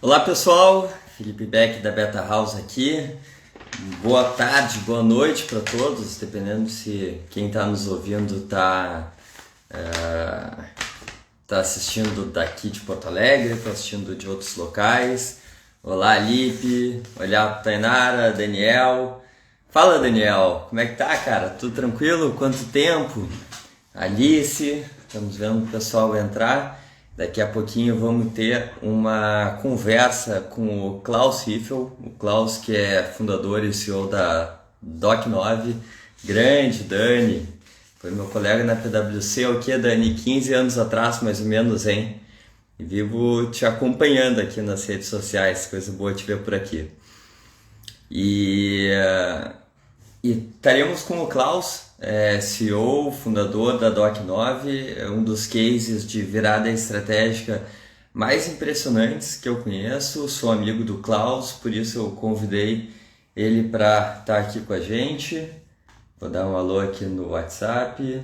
Olá pessoal, Felipe Beck da Beta House aqui. Boa tarde, boa noite para todos, dependendo se quem está nos ouvindo tá assistindo daqui de Porto Alegre, está assistindo de outros locais. Olá Lipe, olá Tainara, Daniel. Fala Daniel, como é que tá, cara? Tudo tranquilo? Quanto tempo? Alice, estamos vendo o pessoal entrar. Daqui a pouquinho vamos ter uma conversa com o Klaus Riffel, o Klaus que é fundador e CEO da Doc9, grande Dani, foi meu colega na PwC, o que Dani? 15 anos atrás mais ou menos, hein? E vivo te acompanhando aqui nas redes sociais, coisa boa te ver por aqui. E e estaremos com o Klaus, CEO, fundador da Doc9, um dos cases de virada estratégica mais impressionantes que eu conheço. Sou amigo do Klaus, por isso eu convidei ele para estar aqui com a gente. Vou dar um alô aqui no WhatsApp.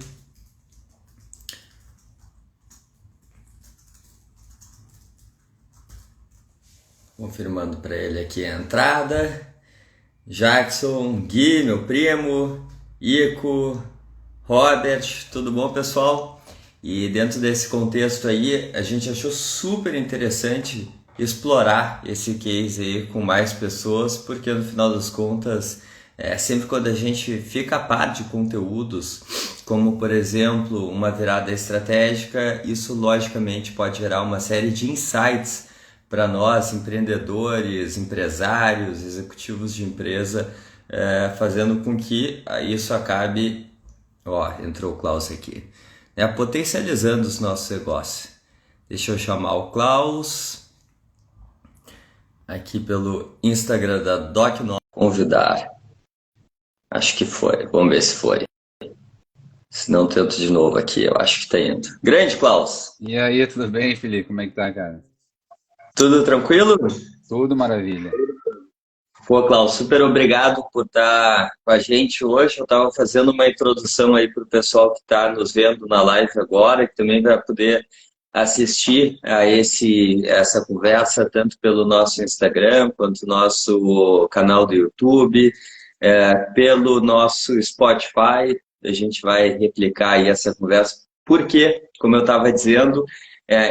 Confirmando para ele aqui a entrada. Jackson, Gui, meu primo, Ico, Robert, tudo bom, pessoal? E dentro desse contexto aí, a gente achou super interessante explorar esse case aí com mais pessoas, porque no final das contas, sempre quando a gente fica a par de conteúdos, como por exemplo uma virada estratégica, isso logicamente pode gerar uma série de insights para nós, empreendedores, empresários, executivos de empresa, fazendo com que isso acabe, ó, entrou o Klaus aqui, potencializando os nossos negócios. Deixa eu chamar o Klaus aqui pelo Instagram da Doc9. Convidar. Acho que foi. Vamos ver se foi. Se não, tento de novo aqui. Eu acho que tá indo. Grande, Klaus. E aí, tudo bem, Felipe? Como é que tá, cara? Tudo tranquilo? Tudo maravilha. Pô, Klaus, super obrigado por estar com a gente hoje. Eu estava fazendo uma introdução aí para o pessoal que está nos vendo na live agora, que também vai poder assistir a essa conversa, tanto pelo nosso Instagram, quanto nosso canal do YouTube, pelo nosso Spotify. A gente vai replicar aí essa conversa, porque, como eu estava dizendo,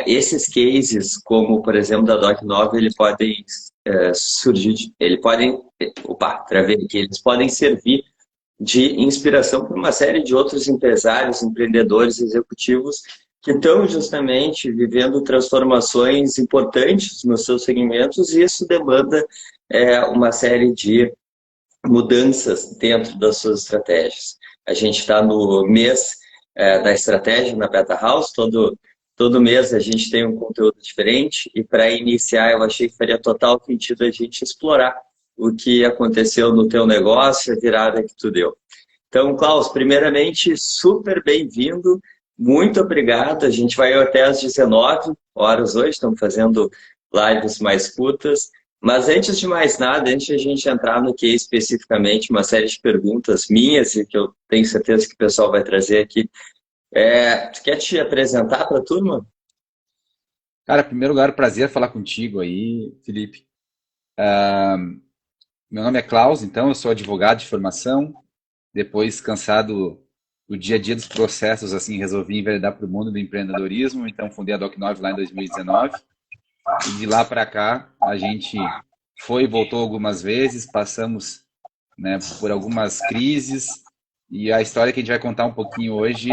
esses cases, como por exemplo da Doc9, eles podem surgir, travei aqui, eles podem servir de inspiração para uma série de outros empresários, empreendedores, executivos que estão justamente vivendo transformações importantes nos seus segmentos e isso demanda uma série de mudanças dentro das suas estratégias. A gente está no mês da estratégia na Beta House, todo mês a gente tem um conteúdo diferente e para iniciar eu achei que faria total sentido a gente explorar o que aconteceu no teu negócio, a virada que tu deu. Então, Klaus, primeiramente, super bem-vindo, muito obrigado. A gente vai até às 19 horas hoje, estamos fazendo lives mais curtas. Mas antes de mais nada, antes de a gente entrar no que especificamente, uma série de perguntas minhas e que eu tenho certeza que o pessoal vai trazer aqui, tu quer te apresentar para a turma? Cara, em primeiro lugar, prazer falar contigo aí, Felipe. Meu nome é Klaus, então eu sou advogado de formação. Depois, cansado do dia a dia dos processos, assim, resolvi enveredar para o mundo do empreendedorismo. Então, fundei a Doc9 lá em 2019. E de lá para cá, a gente foi e voltou algumas vezes, passamos, né, por algumas crises. E a história que a gente vai contar um pouquinho hoje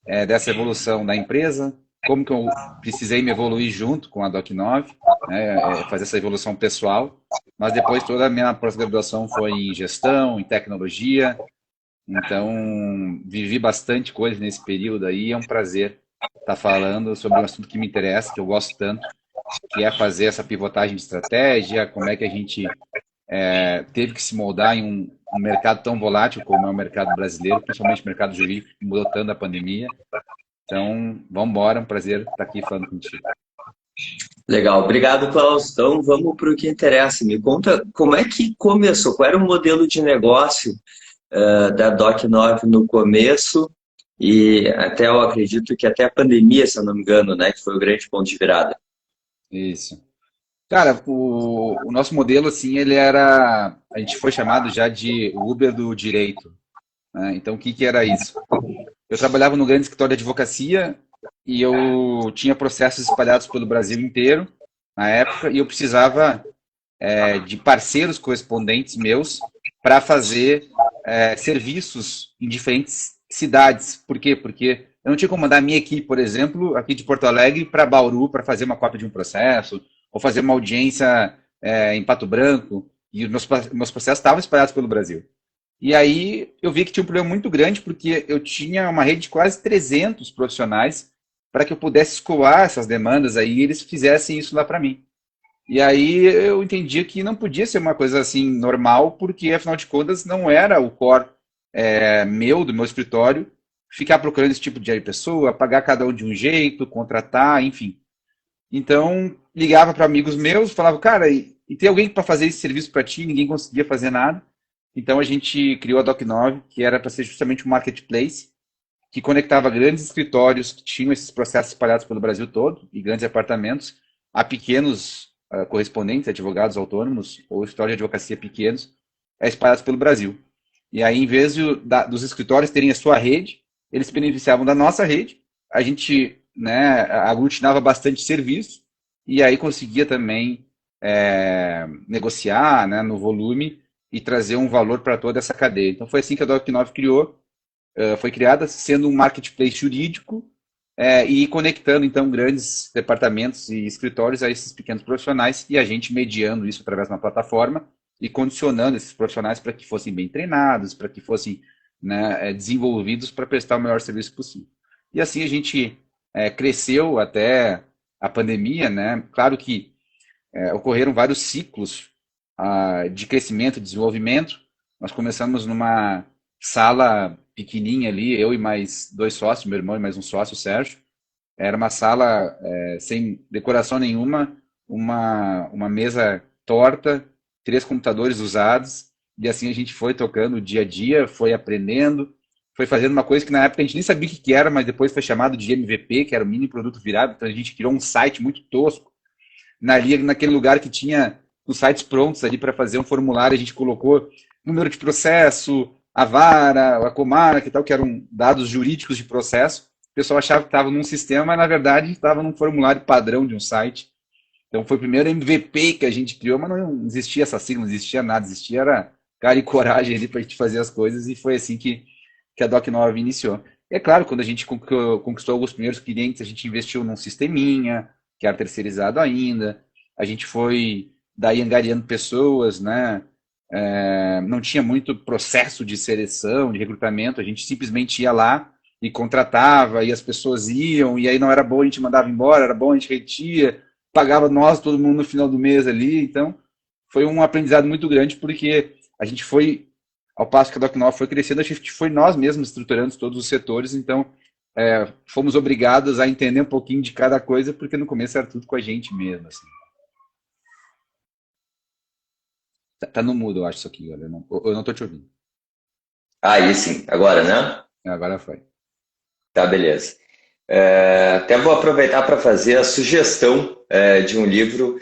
é dessa evolução da empresa, como que eu precisei me evoluir junto com a Doc9, né, fazer essa evolução pessoal, mas depois toda a minha pós-graduação foi em gestão, em tecnologia, então vivi bastante coisa nesse período aí, é um prazer estar falando sobre um assunto que me interessa, que eu gosto tanto, que é fazer essa pivotagem de estratégia, como é que a gente teve que se moldar em um mercado tão volátil como é o mercado brasileiro, principalmente o mercado jurídico, que mudou tanto a pandemia. Então, vamos embora, é um prazer estar aqui falando contigo. Legal, obrigado, Klaus. Então, vamos para o que interessa. Me conta como é que começou, qual era o modelo de negócio da Doc9 no começo e até eu acredito que até a pandemia, se eu não me engano, né, que foi o grande ponto de virada. Isso. Cara, o nosso modelo, assim, ele era. A gente foi chamado já de Uber do direito, né? Então, o que que era isso? Eu trabalhava no grande escritório de advocacia e eu tinha processos espalhados pelo Brasil inteiro na época e eu precisava de parceiros correspondentes meus para fazer serviços em diferentes cidades. Por quê? Porque eu não tinha como mandar a minha equipe, por exemplo, aqui de Porto Alegre para Bauru para fazer uma cópia de um processo ou fazer uma audiência em Pato Branco. E os meus processos estavam espalhados pelo Brasil. E aí eu vi que tinha um problema muito grande, porque eu tinha uma rede de quase 300 profissionais para que eu pudesse escoar essas demandas aí e eles fizessem isso lá para mim. E aí eu entendi que não podia ser uma coisa assim normal, porque afinal de contas não era o core do meu escritório, ficar procurando esse tipo de pessoa, pagar cada um de um jeito, contratar, enfim. Então ligava para amigos meus, falava, cara, e tem alguém para fazer esse serviço para ti? Ninguém conseguia fazer nada. Então a gente criou a Doc9, que era para ser justamente um marketplace que conectava grandes escritórios que tinham esses processos espalhados pelo Brasil todo e grandes apartamentos a pequenos correspondentes, advogados autônomos ou escritórios de advocacia pequenos espalhados pelo Brasil. E aí, em vez dos escritórios terem a sua rede, eles se beneficiavam da nossa rede, a gente, né, aglutinava bastante serviço e aí conseguia também negociar, né, no volume e trazer um valor para toda essa cadeia. Então foi assim que a Doc9 foi criada, sendo um marketplace jurídico e conectando então grandes departamentos e escritórios a esses pequenos profissionais e a gente mediando isso através de uma plataforma e condicionando esses profissionais para que fossem bem treinados, para que fossem, né, desenvolvidos para prestar o melhor serviço possível. E assim a gente cresceu até a pandemia, né? Claro que ocorreram vários ciclos de crescimento e desenvolvimento. Nós começamos numa sala pequenininha ali, eu e mais dois sócios, meu irmão e mais um sócio, o Sérgio. Era uma sala sem decoração nenhuma, uma mesa torta, três computadores usados, e assim a gente foi tocando o dia a dia, foi aprendendo, foi fazendo uma coisa que na época a gente nem sabia o que era, mas depois foi chamado de MVP, que era o mini produto virado, então a gente criou um site muito tosco, naquele lugar que tinha os sites prontos ali para fazer um formulário, a gente colocou número de processo, a vara, a comarca e tal, que eram dados jurídicos de processo. O pessoal achava que estava num sistema, mas na verdade estava num formulário padrão de um site. Então foi o primeiro MVP que a gente criou, mas não existia essa sigla, não existia nada, existia era cara e coragem ali para a gente fazer as coisas, e foi assim que a Doc9 iniciou. E é claro, quando a gente conquistou alguns primeiros clientes, a gente investiu num sisteminha, que era terceirizado ainda, a gente foi daí angariando pessoas, né? Não tinha muito processo de seleção, de recrutamento, a gente simplesmente ia lá e contratava, e as pessoas iam, e aí não era bom, a gente mandava embora, era bom, a gente retia, pagava nós, todo mundo no final do mês ali, então foi um aprendizado muito grande, porque a gente foi, ao passo que a Doc9 foi crescendo, a gente foi nós mesmos estruturando todos os setores, então fomos obrigados a entender um pouquinho de cada coisa, porque no começo era tudo com a gente mesmo, assim. Tá no mudo, eu acho, isso aqui, galera. Eu não tô te ouvindo. Aí sim, agora, né? Agora foi. Tá, beleza. Até vou aproveitar para fazer a sugestão de um livro.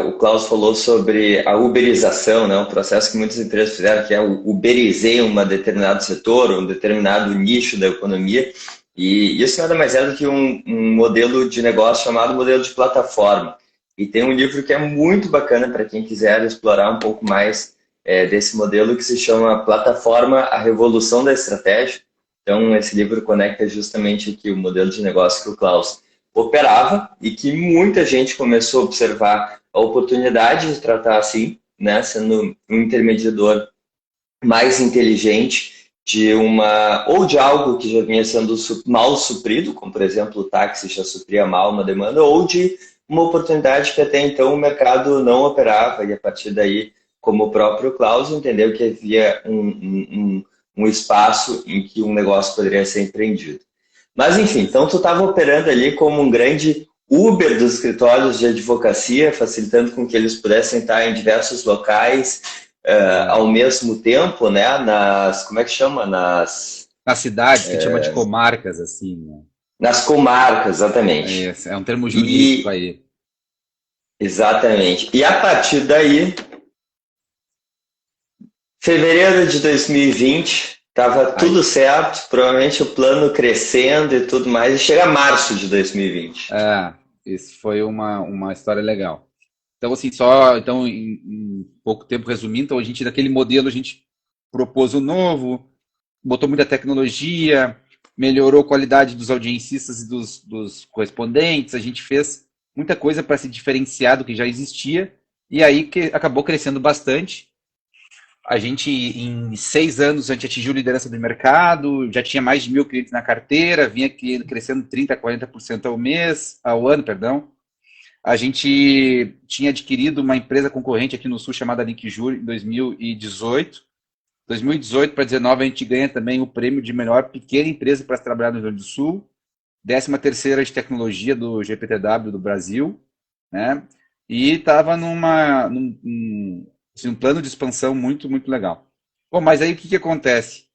O Klaus falou sobre a uberização, né? Um processo que muitas empresas fizeram, que é o uberizei um determinado setor, um determinado nicho da economia. E isso nada mais é do que um modelo de negócio chamado modelo de plataforma. E tem um livro que é muito bacana para quem quiser explorar um pouco mais desse modelo, que se chama Plataforma, a Revolução da Estratégia. Então, esse livro conecta justamente aqui o modelo de negócio que o Klaus operava e que muita gente começou a observar a oportunidade de tratar assim, né, sendo um intermediador mais inteligente ou de algo que já vinha sendo mal suprido, como por exemplo o táxi já supria mal uma demanda, ou de uma oportunidade que até então o mercado não operava, e a partir daí, como o próprio Klaus entendeu que havia um espaço em que um negócio poderia ser empreendido. Mas enfim, então tu estava operando ali como um grande Uber dos escritórios de advocacia, facilitando com que eles pudessem estar em diversos locais ao mesmo tempo, né? Como é que chama? Nas cidades, que a gente chama de comarcas, assim, né? Nas comarcas, exatamente. É um termo jurídico aí. exatamente. E a partir daí, fevereiro de 2020, estava Aí, tudo certo, provavelmente o plano crescendo e tudo mais, e chega março de 2020. isso foi uma história legal. Então, assim, só então, em pouco tempo resumindo, então a gente, daquele modelo, a gente propôs um novo, botou muita tecnologia, melhorou a qualidade dos audiencistas e dos correspondentes, a gente fez muita coisa para se diferenciar do que já existia, e aí que acabou crescendo bastante. A gente, em 6 anos, a gente atingiu liderança do mercado, já tinha mais de 1.000 clientes na carteira, vinha crescendo 30% a 40% ao ano, perdão. A gente tinha adquirido uma empresa concorrente aqui no Sul chamada Linkjur em 2018. 2018 para 2019 a gente ganha também o prêmio de melhor pequena empresa para se trabalhar no Rio Grande do Sul. 13ª de tecnologia do GPTW do Brasil, né? E estava assim, um plano de expansão muito, muito legal. Bom, mas aí o que, que acontece?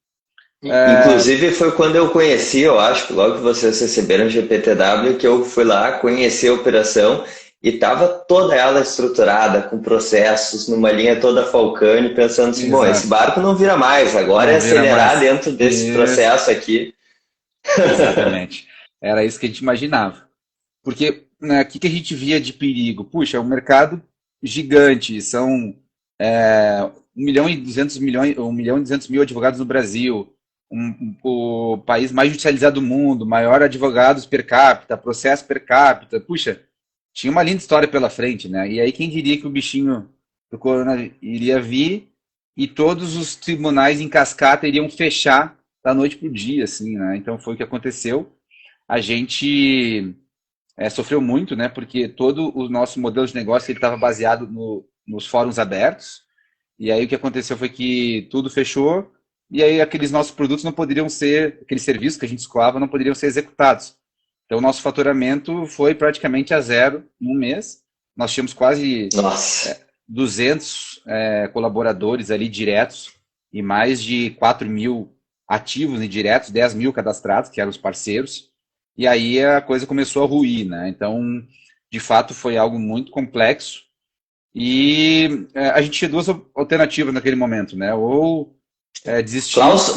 Inclusive foi quando eu conheci, eu acho, que logo que vocês receberam o GPTW, que eu fui lá conhecer a operação e estava toda ela estruturada, com processos, numa linha toda Falcane, pensando assim, bom, esse Exato, barco não vira mais, agora é não vira acelerar mais. dentro desse Isso, processo aqui. exatamente. Era isso que a gente imaginava. Porque né, o que, que a gente via de perigo? Puxa, é um mercado gigante, são 1.200.000, 1.200.000 advogados no Brasil, o país mais judicializado do mundo, maior advogados per capita, processo per capita. Puxa, tinha uma linda história pela frente, né? E aí quem diria que o bichinho do corona iria vir e todos os tribunais em cascata iriam fechar da noite para o dia, assim, né? Então foi o que aconteceu. A gente sofreu muito, né? Porque todo o nosso modelo de negócio ele estava baseado nos fóruns abertos. E aí o que aconteceu foi que tudo fechou e aí aqueles nossos produtos não poderiam ser, aqueles serviços que a gente escoava não poderiam ser executados. Então o nosso faturamento foi praticamente a zero em um mês. Nós tínhamos quase Nossa, 200 colaboradores ali diretos e mais de 4.000 ativos e diretos, 10.000 cadastrados, que eram os parceiros. E aí a coisa começou a ruir, né? Então, de fato, foi algo muito complexo. E a gente tinha duas alternativas naquele momento, né? Ou desistir. Klaus,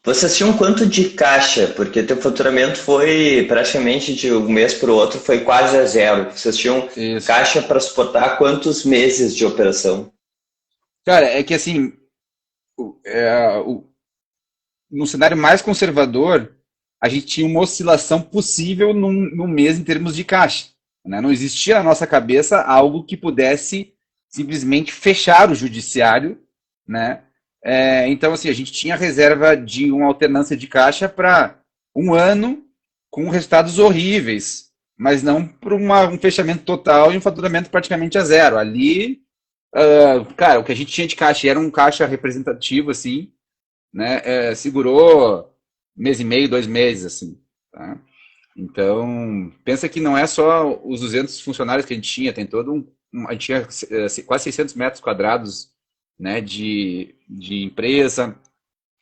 vocês tinham quanto de caixa? Porque teu faturamento foi praticamente de um mês para o outro, foi quase a zero. Vocês tinham Isso. caixa para suportar quantos meses de operação? Cara, é que assim, no cenário mais conservador, a gente tinha uma oscilação possível num mês em termos de caixa. Né? Não existia na nossa cabeça algo que pudesse simplesmente fechar o judiciário, né? Então, assim, a gente tinha reserva de uma alternância de caixa para um ano com resultados horríveis, mas não para um fechamento total e um faturamento praticamente a zero. Ali, cara, o que a gente tinha de caixa era um caixa representativo, assim, né? Segurou mês e meio, 2 meses, assim, tá? Então, pensa que não é só os 200 funcionários que a gente tinha, tem todo a gente tinha quase 600 metros quadrados, né, de empresa,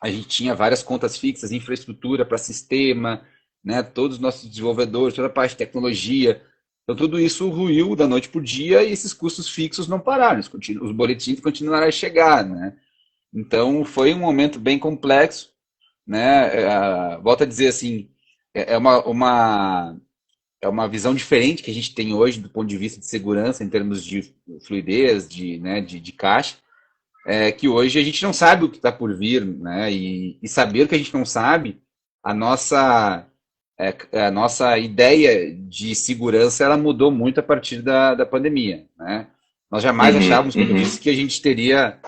a gente tinha várias contas fixas, infraestrutura para sistema, né, todos os nossos desenvolvedores, toda a parte de tecnologia. Então, tudo isso ruiu da noite para o dia e esses custos fixos não pararam, os boletins continuaram a chegar, né? Então, foi um momento bem complexo, né? Volto a dizer assim, é uma visão diferente que a gente tem hoje do ponto de vista de segurança, em termos de fluidez, de caixa, que hoje a gente não sabe o que está por vir, né? E saber que a gente não sabe, a nossa, a nossa ideia de segurança ela mudou muito a partir da pandemia, né? Nós jamais Uhum, achávamos, como eu uhum. disse, que a gente teria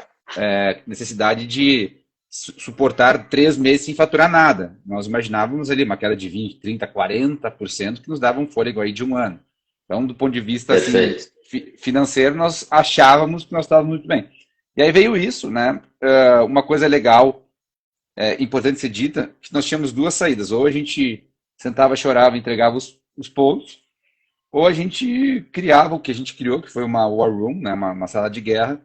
necessidade de suportar 3 meses sem faturar nada. Nós imaginávamos ali uma queda de 20, 30, 40% que nos dava um fôlego aí de um ano. Então, do ponto de vista assim, Perfeito. financeiro, nós achávamos que nós estávamos muito bem. E aí veio isso, né? Uma coisa legal, importante ser dita, que nós tínhamos duas saídas. Ou a gente sentava, chorava, entregava os pontos, ou a gente criava o que a gente criou, que foi uma war room, né? uma sala de guerra,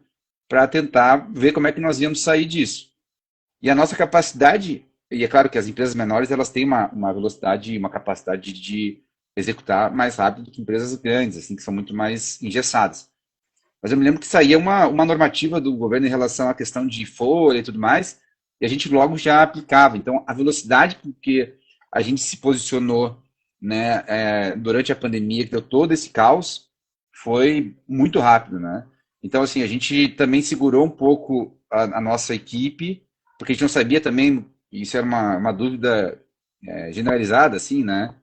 para tentar ver como é que nós íamos sair disso. E a nossa capacidade, e é claro que as empresas menores elas têm uma velocidade e uma capacidade de executar mais rápido do que empresas grandes, assim, que são muito mais engessadas. Mas eu me lembro que saía uma normativa do governo em relação à questão de folha e tudo mais, e a gente logo já aplicava. Então, a velocidade com que a gente se posicionou, né, durante a pandemia, que deu todo esse caos, foi muito rápido, né? Então, assim, a gente também segurou um pouco a nossa equipe, porque a gente não sabia também, isso era uma dúvida generalizada, assim, né?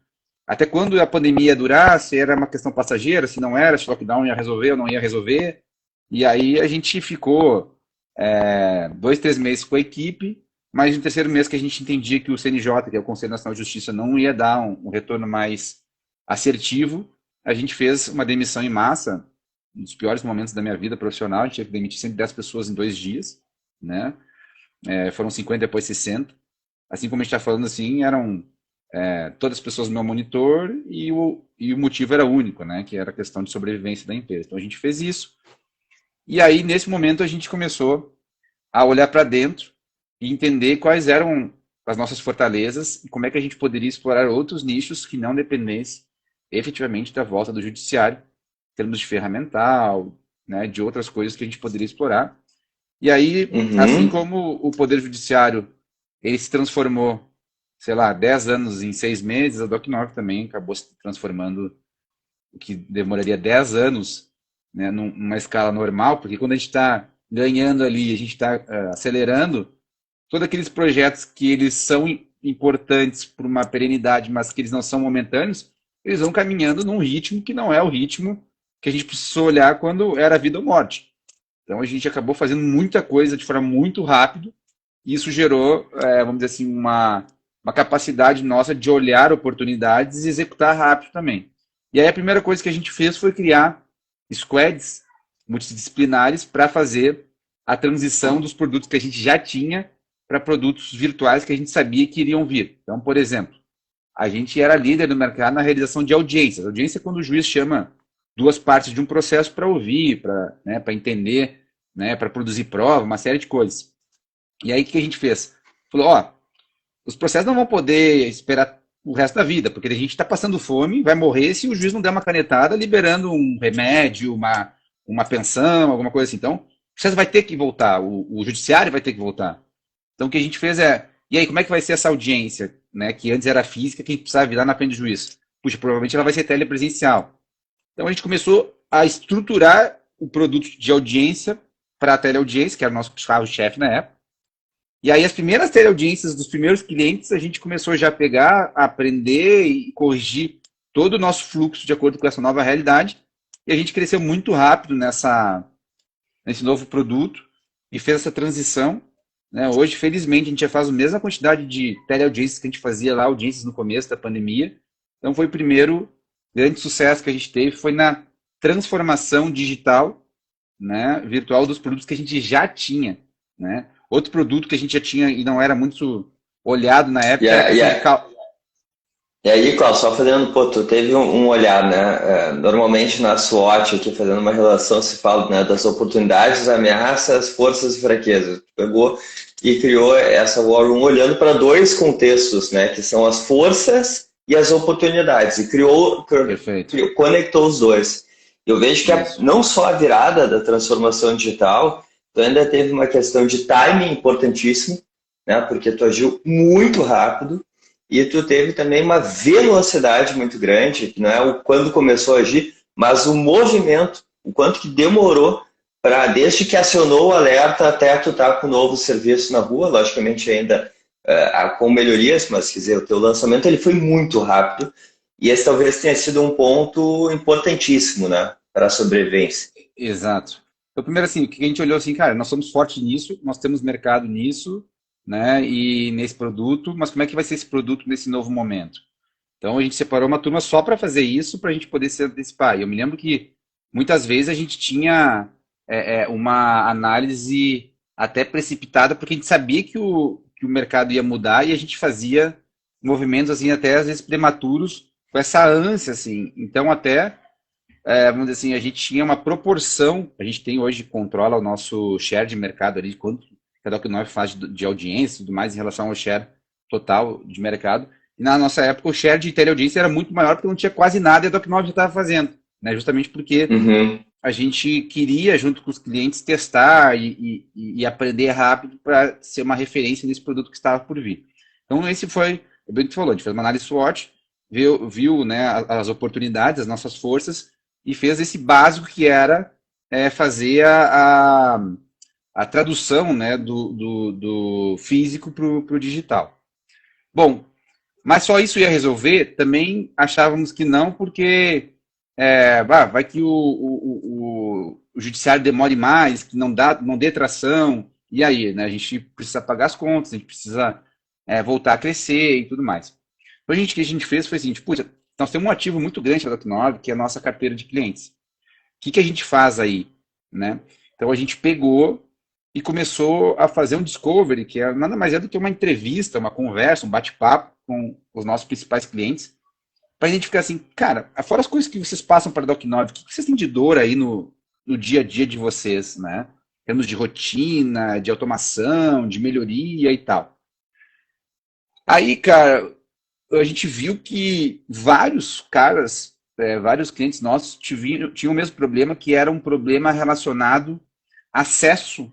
Até quando a pandemia ia durar, se era uma questão passageira, se não era, se o lockdown ia resolver ou não ia resolver. E aí a gente ficou 2, 3 meses com a equipe, mas no terceiro mês que a gente entendia que o CNJ, que é o Conselho Nacional de Justiça, não ia dar um retorno mais assertivo, a gente fez uma demissão em massa, um dos piores momentos da minha vida profissional. A gente teve que demitir 110 pessoas em 2 dias, né? Foram 50, depois 60. Assim como a gente está falando, assim, eram todas as pessoas no meu monitor e o motivo era único, né? Que era a questão de sobrevivência da empresa. Então a gente fez isso. E aí, nesse momento, a gente começou a olhar para dentro e entender quais eram as nossas fortalezas e como é que a gente poderia explorar outros nichos que não dependessem efetivamente da volta do judiciário, em termos de ferramental, né, de outras coisas que a gente poderia explorar. E aí, assim Uhum. como o Poder Judiciário ele se transformou, sei lá, 10 anos em 6 meses, a Doc9 também acabou se transformando, o que demoraria 10 anos, né, numa escala normal, porque quando a gente está ganhando ali, a gente está acelerando, todos aqueles projetos que eles são importantes por uma perenidade, mas que eles não são momentâneos, eles vão caminhando num ritmo que não é o ritmo que a gente precisou olhar quando era vida ou morte. Então a gente acabou fazendo muita coisa de forma muito rápida, e isso gerou, vamos dizer assim, uma capacidade nossa de olhar oportunidades e executar rápido também. E aí a primeira coisa que a gente fez foi criar squads multidisciplinares para fazer a transição dos produtos que a gente já tinha para produtos virtuais que a gente sabia que iriam vir. Então, por exemplo, a gente era líder no mercado na realização de audiências. Audiência é quando o juiz chama duas partes de um processo para ouvir, para entender, né, para produzir prova, uma série de coisas. E aí o que a gente fez? Falou, ó, os processos não vão poder esperar o resto da vida, porque a gente está passando fome, vai morrer se o juiz não der uma canetada liberando um remédio, uma pensão, alguma coisa assim. Então, o processo vai ter que voltar, o judiciário vai ter que voltar. Então, o que a gente fez e aí, como é que vai ser essa audiência, né, que antes era física, que a gente precisava vir lá na frente do juiz? Puxa, provavelmente ela vai ser telepresencial. Então, a gente começou a estruturar o produto de audiência para a teleaudiência, que era o nosso carro-chefe na época. E aí, as primeiras teleaudiências dos primeiros clientes, a gente começou já a pegar, a aprender e corrigir todo o nosso fluxo de acordo com essa nova realidade. E a gente cresceu muito rápido nesse novo produto e fez essa transição. Né? Hoje, felizmente, a gente já faz a mesma quantidade de teleaudiências que a gente fazia lá, audiências no começo da pandemia. Então, foi o primeiro grande sucesso que a gente teve, foi na transformação digital, né, virtual dos produtos que a gente já tinha. Né? Outro produto que a gente já tinha e não era muito olhado na E, época era a a- e, questão de a- e aí, Klaus, só fazendo, pô, tu teve um olhar, né? Normalmente na SWOT, aqui fazendo uma relação, se fala, né, das oportunidades, ameaças, forças e fraquezas. Tu pegou e criou essa War Room olhando para dois contextos, né? Que são as forças e as oportunidades. E Perfeito. conectou os dois. Eu vejo que Isso. não só a virada da transformação digital, tu ainda teve uma questão de timing importantíssimo, né? Porque tu agiu muito rápido e tu teve também uma velocidade muito grande, que não é o quando começou a agir, mas o movimento, o quanto que demorou para, desde que acionou o alerta até tu estar com o novo serviço na rua, logicamente ainda com melhorias, mas quer dizer, o teu lançamento ele foi muito rápido, e esse talvez tenha sido um ponto importantíssimo, né, para a sobrevivência. Exato. Então, primeiro, assim, o que a gente olhou assim, cara, nós somos fortes nisso, nós temos mercado nisso, né, e nesse produto, mas como é que vai ser esse produto nesse novo momento? Então, a gente separou uma turma só para fazer isso, para a gente poder se antecipar. E eu me lembro que muitas vezes a gente tinha uma análise até precipitada, porque a gente sabia que o mercado ia mudar e a gente fazia movimentos, assim, até às vezes prematuros, com essa ânsia, assim. Então, até vamos dizer assim, a gente tinha uma proporção, a gente tem hoje, controla o nosso share de mercado ali, de quanto cada um que nós faz de audiência e tudo mais em relação ao share total de mercado. E na nossa época, o share de teleaudiência era muito maior porque não tinha quase nada e a Doc9 já estava fazendo, né? Justamente porque a gente queria, junto com os clientes, testar e aprender rápido para ser uma referência nesse produto que estava por vir. Então, esse foi, é bem o que tu falou, a gente fez uma análise SWOT, viu, né, as oportunidades, as nossas forças, e fez esse básico que era fazer a tradução, né, do físico para o digital. Bom, mas só isso ia resolver? Também achávamos que não, porque vai que o judiciário demore mais, que não dê tração, e aí, né, a gente precisa pagar as contas, a gente precisa voltar a crescer e tudo mais. Então, o que a gente fez foi assim, puxa, nós temos um ativo muito grande da Doc9, que é a nossa carteira de clientes. O que a gente faz aí? Né? Então, a gente pegou e começou a fazer um discovery, que nada mais é do que uma entrevista, uma conversa, um bate-papo com os nossos principais clientes, para identificar assim, cara, fora as coisas que vocês passam para a Doc9, o que vocês têm de dor aí no dia a dia de vocês, né? Em termos de rotina, de automação, de melhoria e tal. Aí, cara, a gente viu que vários caras, vários clientes nossos tinham o mesmo problema, que era um problema relacionado a acesso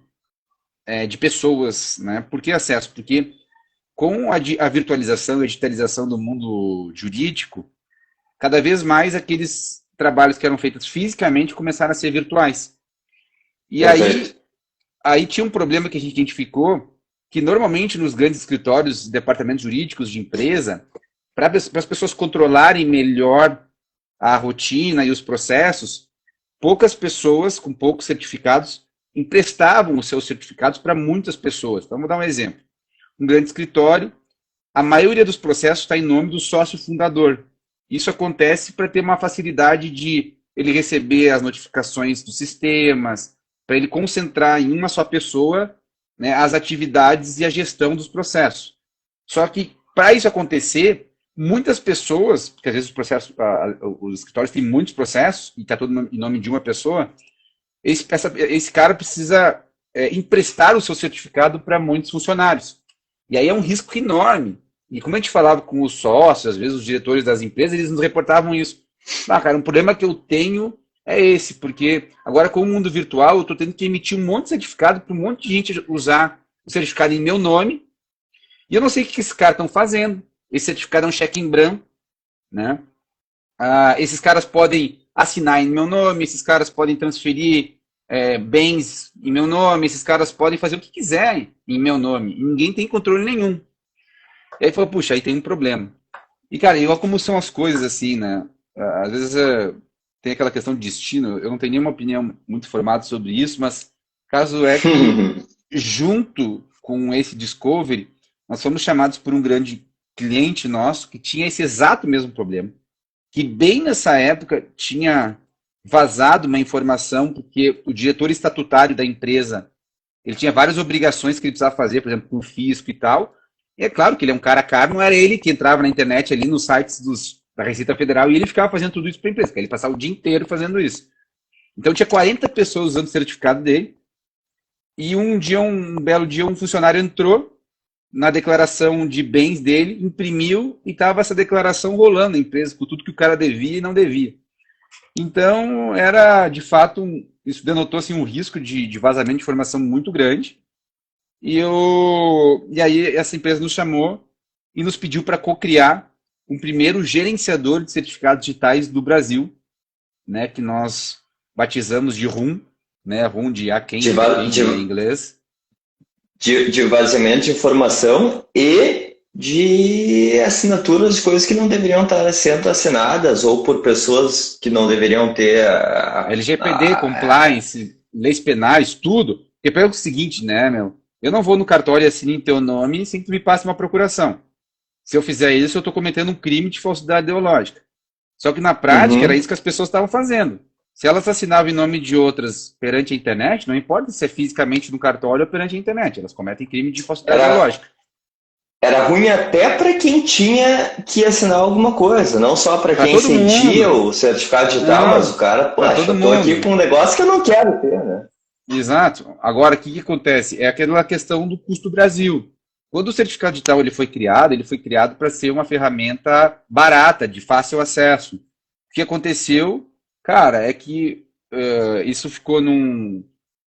de pessoas, né? Por que acesso? Porque com a virtualização e a digitalização do mundo jurídico, cada vez mais aqueles trabalhos que eram feitos fisicamente começaram a ser virtuais. E aí tinha um problema que a gente identificou, que normalmente nos grandes escritórios, departamentos jurídicos de empresa, para as pessoas controlarem melhor a rotina e os processos, poucas pessoas com poucos certificados emprestavam os seus certificados para muitas pessoas. Então, vou dar um exemplo. Um grande escritório, a maioria dos processos está em nome do sócio fundador. Isso acontece para ter uma facilidade de ele receber as notificações dos sistemas, para ele concentrar em uma só pessoa, né, as atividades e a gestão dos processos. Só que, para isso acontecer, muitas pessoas, porque às vezes os escritórios têm muitos processos, e está tudo em nome de uma pessoa, esse cara precisa emprestar o seu certificado para muitos funcionários. E aí é um risco enorme. E como a gente falava com os sócios, às vezes os diretores das empresas, eles nos reportavam isso. Cara, um problema que eu tenho é esse, porque agora com o mundo virtual eu estou tendo que emitir um monte de certificado para um monte de gente usar o certificado em meu nome, e eu não sei o que esses caras estão fazendo. Esse certificado é um cheque em branco, né? Esses caras podem assinar em meu nome, esses caras podem transferir bens em meu nome, esses caras podem fazer o que quiserem em meu nome, e ninguém tem controle nenhum. E aí falou, puxa, aí tem um problema. E, cara, igual como são as coisas assim, né? Às vezes tem aquela questão de destino, eu não tenho nenhuma opinião muito formada sobre isso, mas caso é que, junto com esse discovery, nós fomos chamados por um grande cliente nosso que tinha esse exato mesmo problema, que bem nessa época tinha vazado uma informação, porque o diretor estatutário da empresa, ele tinha várias obrigações que ele precisava fazer, por exemplo, com o fisco e tal, e é claro que ele é um cara caro, não era ele que entrava na internet ali nos sites da Receita Federal e ele ficava fazendo tudo isso para a empresa, porque ele passava o dia inteiro fazendo isso. Então tinha 40 pessoas usando o certificado dele, e um belo dia, um funcionário entrou na declaração de bens dele, imprimiu e estava essa declaração rolando na empresa, com tudo que o cara devia e não devia. Então, era, de fato, isso denotou assim, um risco de vazamento de informação muito grande. E aí essa empresa nos chamou e nos pediu para co-criar um primeiro gerenciador de certificados digitais do Brasil, né, que nós batizamos de RUM, né, RUM de em inglês. De vazamento de informação e de assinaturas de coisas que não deveriam estar sendo assinadas ou por pessoas que não deveriam ter... LGPD, compliance, leis penais, tudo. Porque pega o seguinte, né, meu? Eu não vou no cartório e assino em teu nome sem que tu me passe uma procuração. Se eu fizer isso, eu estou cometendo um crime de falsidade ideológica. Só que na prática era isso que as pessoas estavam fazendo. Se elas assinavam em nome de outras perante a internet, não importa se é fisicamente no cartório ou perante a internet, elas cometem crime de falsidade ideológica. Era ruim até para quem tinha que assinar alguma coisa, não só para quem sentia o certificado digital, mas o cara, poxa, eu tô aqui com um negócio que eu não quero ter, né? Exato. Agora, o que acontece? É aquela questão do custo Brasil. Quando o certificado digital ele foi criado para ser uma ferramenta barata, de fácil acesso. O que aconteceu, cara, é que isso ficou num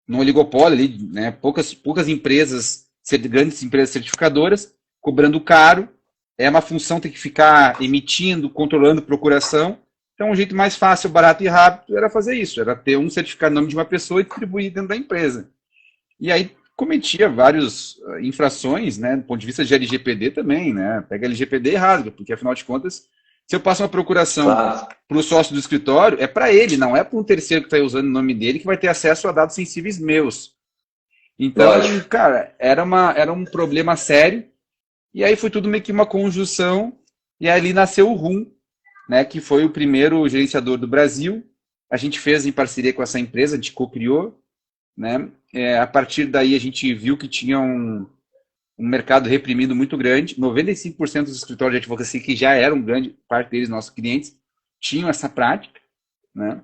oligopólio ali, né? Poucas empresas, grandes empresas certificadoras, cobrando caro. É uma função que tem que ficar emitindo, controlando procuração. Então, um jeito mais fácil, barato e rápido era fazer isso, era ter um certificado em nome de uma pessoa e distribuir dentro da empresa. E aí cometia várias infrações, né, do ponto de vista de LGPD também, né? Pega LGPD errado, porque afinal de contas, se eu passo uma procuração Claro. para o sócio do escritório, é para ele, não é para um terceiro que está usando o nome dele que vai ter acesso a dados sensíveis meus. Então, Lógico. cara, era um problema sério. E aí foi tudo meio que uma conjunção. E ali nasceu o RUM, né, que foi o primeiro gerenciador do Brasil. A gente fez em parceria com essa empresa, a gente co-criou, né? A partir daí a gente viu que tinha um mercado reprimido muito grande. 95% dos escritórios de advocacia, que já eram grande parte deles, nossos clientes, tinham essa prática, né?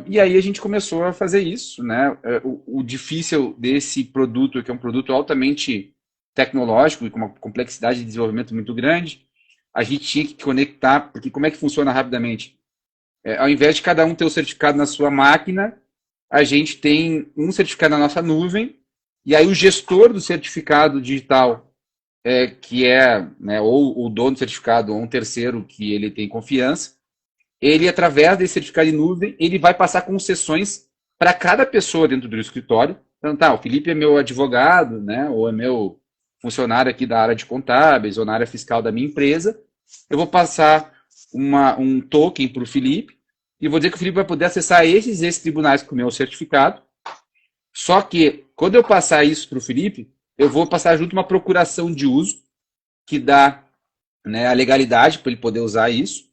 E aí a gente começou a fazer isso, né? O difícil desse produto, que é um produto altamente tecnológico e com uma complexidade de desenvolvimento muito grande, a gente tinha que conectar, porque como é que funciona rapidamente? Ao invés de cada um ter o certificado na sua máquina, a gente tem um certificado na nossa nuvem, e aí o gestor do certificado digital, que é, né, ou o dono do certificado, ou um terceiro que ele tem confiança, ele, através desse certificado em nuvem, ele vai passar concessões para cada pessoa dentro do escritório. Então, tá, o Felipe é meu advogado, né, ou é meu funcionário aqui da área de contábeis, ou na área fiscal da minha empresa. Eu vou passar um token para o Felipe, e vou dizer que o Felipe vai poder acessar esses tribunais com o meu certificado. Só que, quando eu passar isso para o Felipe, eu vou passar junto uma procuração de uso, que dá, né, a legalidade para ele poder usar isso.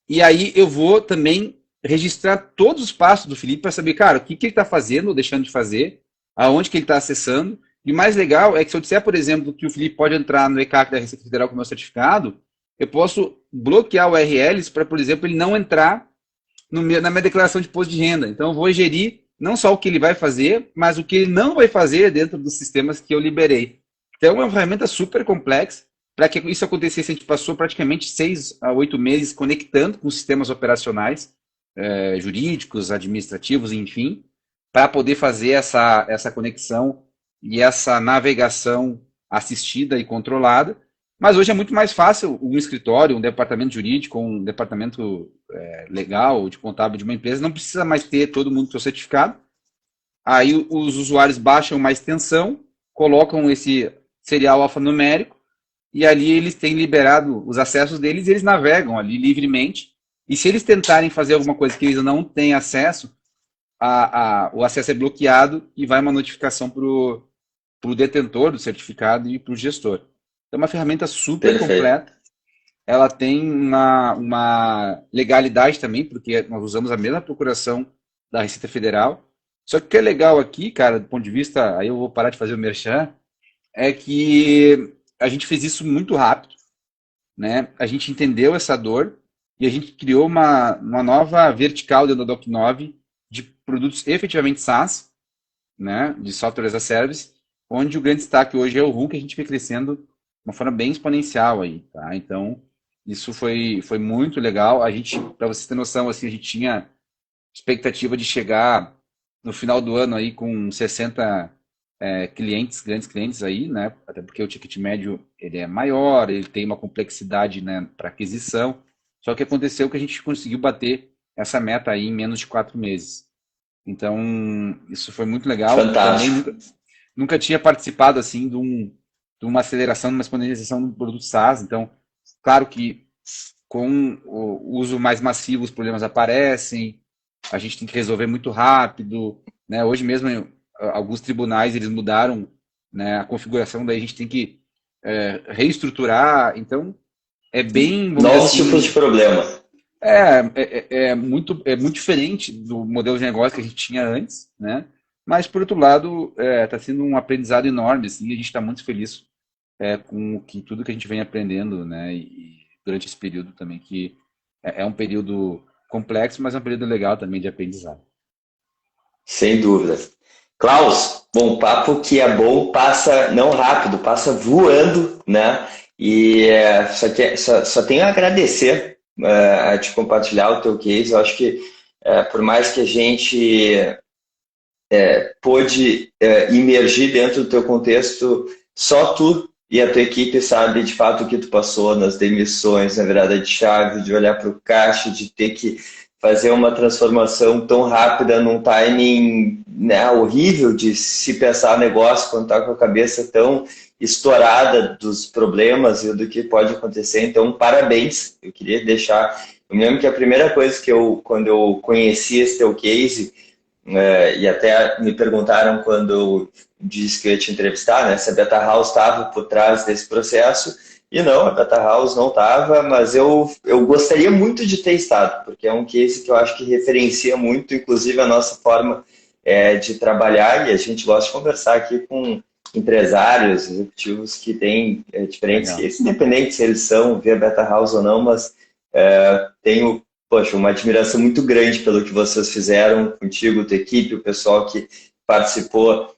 E aí eu vou também registrar todos os passos do Felipe para saber, cara, o que ele está fazendo ou deixando de fazer, aonde que ele está acessando. E o mais legal é que se eu disser, por exemplo, que o Felipe pode entrar no ECAC da Receita Federal com o meu certificado, eu posso bloquear URLs para, por exemplo, ele não entrar na minha declaração de imposto de renda. Então eu vou gerir não só o que ele vai fazer, mas o que ele não vai fazer dentro dos sistemas que eu liberei. Então é uma ferramenta super complexa. Para que isso acontecesse, a gente passou praticamente 6 a 8 meses conectando com sistemas operacionais, jurídicos, administrativos, enfim, para poder fazer essa conexão e essa navegação assistida e controlada. Mas hoje é muito mais fácil um escritório, um departamento jurídico, um departamento legal, de contábil de uma empresa, não precisa mais ter todo mundo com seu certificado. Aí os usuários baixam uma extensão, colocam esse serial alfanumérico, e ali eles têm liberado os acessos deles e eles navegam ali livremente. E se eles tentarem fazer alguma coisa que eles não têm acesso, o acesso é bloqueado e vai uma notificação para o detentor do certificado e para o gestor. É uma ferramenta super Perfeito. completa. Ela tem uma legalidade também, porque nós usamos a mesma procuração da Receita Federal. Só que o que é legal aqui, cara, do ponto de vista, aí eu vou parar de fazer o merchan, é que a gente fez isso muito rápido, né? A gente entendeu essa dor e a gente criou uma nova vertical dentro da Doc9 de produtos efetivamente SaaS, né? De Software as a Service, onde o grande destaque hoje é o RUM, que a gente vem crescendo de uma forma bem exponencial aí, tá? Então, isso foi muito legal. A gente, para vocês terem noção, assim, a gente tinha expectativa de chegar no final do ano aí com 60 clientes, grandes clientes aí, né? Até porque o ticket médio ele é maior, ele tem uma complexidade, né, para aquisição. Só que aconteceu que a gente conseguiu bater essa meta aí em menos de 4 meses. Então, isso foi muito legal. Também Fantástico. nunca tinha participado assim de uma aceleração, de uma exponencialização do produto SaaS. Então, claro que com o uso mais massivo os problemas aparecem, a gente tem que resolver muito rápido, né? Hoje mesmo alguns tribunais eles mudaram, né, a configuração, daí a gente tem que reestruturar. Então é bem, vamos dizer Novos tipos de assim, problema. muito diferente do modelo de negócio que a gente tinha antes, né? Mas por outro lado está sendo um aprendizado enorme, assim, e a gente está muito feliz com tudo que a gente vem aprendendo, né? E durante esse período também, que é um período complexo, mas é um período legal também de aprendizado. Sem dúvida. Klaus, Bom, papo que é bom passa não rápido, passa voando, né? E só tenho a agradecer a te compartilhar o teu case. Eu acho que por mais que a gente pôde imergir dentro do teu contexto, só tu e a tua equipe sabe de fato o que tu passou nas demissões, na virada de chave, de olhar para o caixa, de ter que fazer uma transformação tão rápida num timing, né, horrível de se pensar negócio quando está com a cabeça tão estourada dos problemas e do que pode acontecer. Então, parabéns. Eu queria deixar... Eu me lembro que a primeira coisa quando eu conheci esse teu case, e até me perguntaram quando eu disse que eu ia te entrevistar, né, se a Beta House estava por trás desse processo, e não, a Beta House não estava, mas eu gostaria muito de ter estado, porque é um case que eu acho que referencia muito, inclusive, a nossa forma de trabalhar, e a gente gosta de conversar aqui com empresários, executivos que têm diferentes Legal. cases, independente se eles são via Beta House ou não, mas tenho, poxa, uma admiração muito grande pelo que vocês fizeram contigo, tua equipe, o pessoal que participou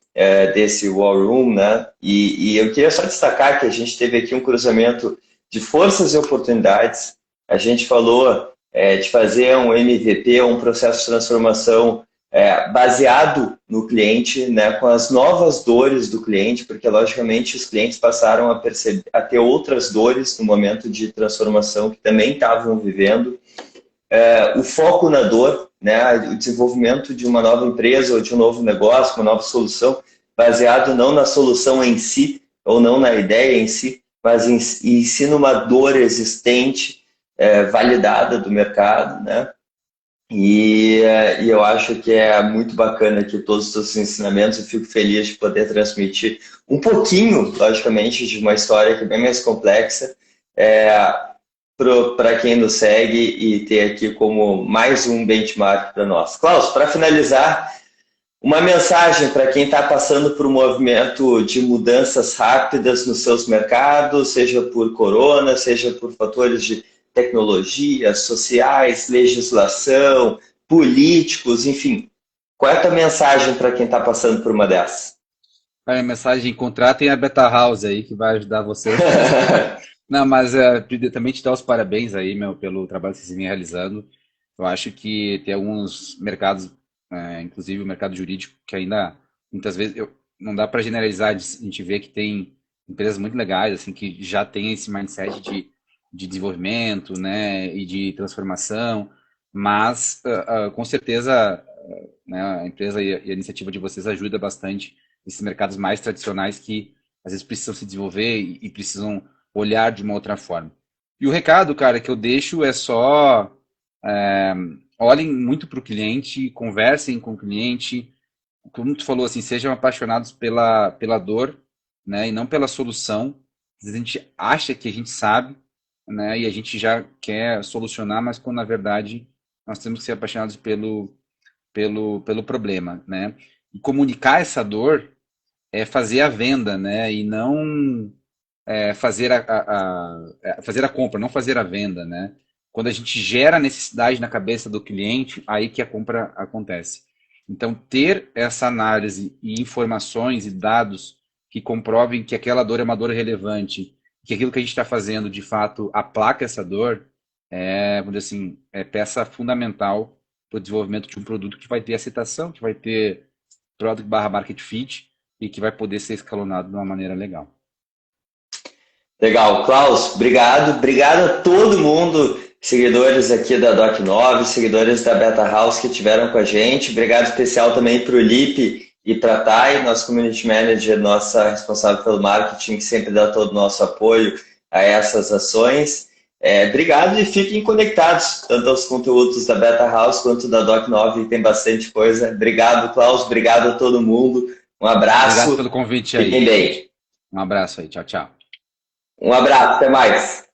desse War Room, né? E eu queria só destacar que a gente teve aqui um cruzamento de forças e oportunidades. A gente falou de fazer um MVP, um processo de transformação baseado no cliente, né, com as novas dores do cliente, porque logicamente os clientes passaram a ter outras dores no momento de transformação que também estavam vivendo. O foco na dor, né, o desenvolvimento de uma nova empresa ou de um novo negócio, uma nova solução, baseado não na solução em si, ou não na ideia em si, mas em si numa dor existente, validada do mercado, né? E eu acho que é muito bacana aqui todos os seus ensinamentos. Eu fico feliz de poder transmitir um pouquinho, logicamente, de uma história que é bem mais complexa, para quem nos segue e ter aqui como mais um benchmark para nós. Klaus, para finalizar, uma mensagem para quem está passando por um movimento de mudanças rápidas nos seus mercados, seja por corona, seja por fatores de tecnologia, sociais, legislação, políticos, enfim. Qual é a tua mensagem para quem está passando por uma dessas? A mensagem, contratem a Beta House aí, que vai ajudar vocês. Não, mas também te dar os parabéns aí, meu, pelo trabalho que vocês vêm realizando. Eu acho que tem alguns mercados, inclusive o mercado jurídico, que ainda, muitas vezes, não dá para generalizar, a gente vê que tem empresas muito legais, assim, que já tem esse mindset de desenvolvimento, né, e de transformação, mas, com certeza, né, a empresa e a iniciativa de vocês ajuda bastante esses mercados mais tradicionais que, às vezes, precisam se desenvolver e precisam olhar de uma outra forma. E o recado, cara, que eu deixo é só olhem muito para o cliente, conversem com o cliente, como tu falou, assim, sejam apaixonados pela dor, né, e não pela solução. Às vezes a gente acha que a gente sabe, né, e a gente já quer solucionar, mas quando na verdade nós temos que ser apaixonados pelo problema, né? E comunicar essa dor é fazer a venda, né, e não fazer a compra, não fazer a venda, né? Quando a gente gera necessidade na cabeça do cliente, aí que a compra acontece. Então, ter essa análise e informações e dados que comprovem que aquela dor é uma dor relevante, que aquilo que a gente está fazendo, de fato, aplaca essa dor, vamos dizer assim, é peça fundamental para o desenvolvimento de um produto que vai ter aceitação, que vai ter product barra market fit e que vai poder ser escalonado de uma maneira legal. Legal, Klaus, obrigado. Obrigado a todo mundo, seguidores aqui da Doc9, seguidores da Beta House que estiveram com a gente. Obrigado especial também para o Lipe e para a Thay, nosso Community Manager, nossa responsável pelo marketing, que sempre dá todo o nosso apoio a essas ações. Obrigado e fiquem conectados, tanto aos conteúdos da Beta House quanto da Doc9, que tem bastante coisa. Obrigado, Klaus, obrigado a todo mundo. Um abraço. Obrigado pelo convite aí. Fiquem bem. Um abraço aí. Tchau, tchau. Um abraço, até mais.